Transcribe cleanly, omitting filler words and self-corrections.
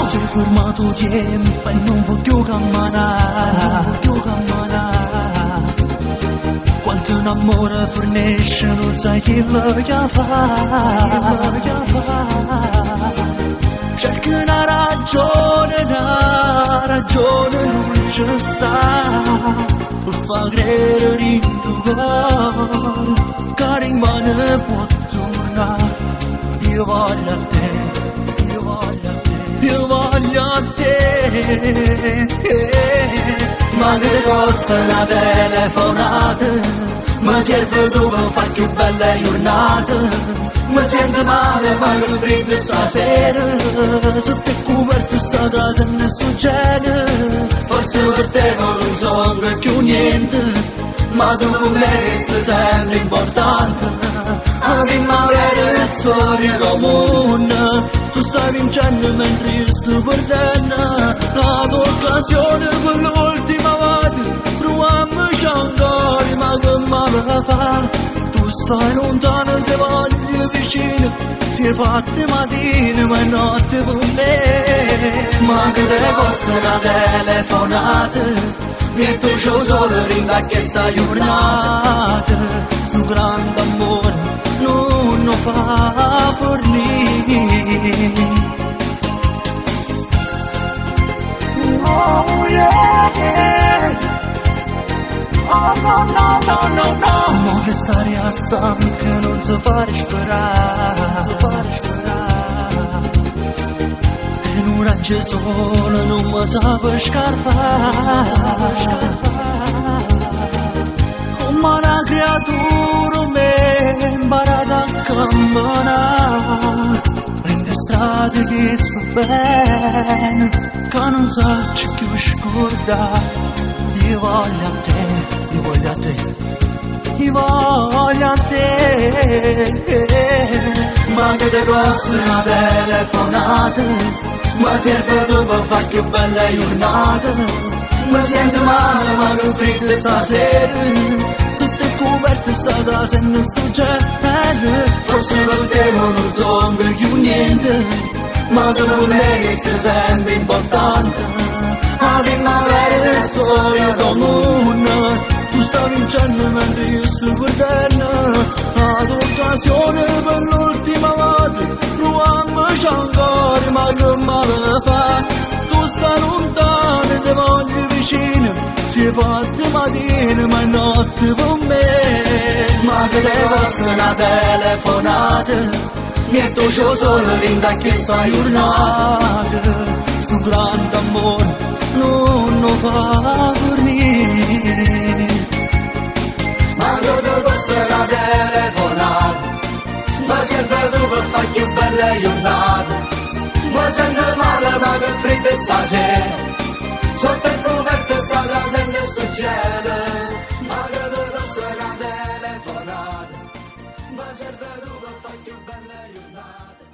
Si è fermato tempo e non voglio camminare. Quanto un amore fornisce non sai chi lo fa. Cerchi una ragione non ci sta per far credere in tuo cuore che rimane può tornare. Io voglio a te, io voglio a te, io voglio a te. Ma che costa una telefonata? Mi serve tu per fare più belle giornate. Mi sento male ma che freddo stasera. Sotto il coperto sta trasendo sto gene. Forse per te non so più niente, ma tu per me resti sempre importante. A primavera è storia comune. Tu stai vincendo mentre io sto perdendo. La tua occasione per l'ultima volta. Proviamoci ancora, ma che male fa? Tu stai lontano, ti voglio vicino. Si è fatta mattina, ma è notte per me. Ma che te costa una telefonata? Metto ciò solo rinda che sta giornata. Sto grande amore non lo fa fornire. Oh yeah. Oh no. Mo che stare a stanca non so fare sperare. E un raggio solo non mi sa scarfare. Come una creatura me imparata a camminare. Prende strade che sto bene, che non so più scordare. Io voglio a te, io voglio a te, io voglio a te. Ma che te costa una telefonata? Mi serve tu per fare più belle giornate. Mi sento male ma che freddo stasera. Sotto il coperto sta trasendo sto gene. Forse per te non so più niente, ma tu per me resti sempre importante. A primavera è storia comune. Tu stai vincendo mentre io sto perdendo. Ad occasione per l'ultima volta. Proviamoci ancora, ma che male fa? Tu stai lontano, ti voglio vicino. Si è fatta mattina, ma è notte per me. Ma che te costa una telefonata? Metto ciò solo rinda che sta giornata. Sto grande amore non lo fa fornire. Ma che te costa una telefonata? Ma sempre tu per fare più belle giornate. Ma sento male ma che freddo stasera. Sotto il coperto sta trasendo sto cielo. Ma che te costa una telefonata? Ma serve tu per fare più belle giornate.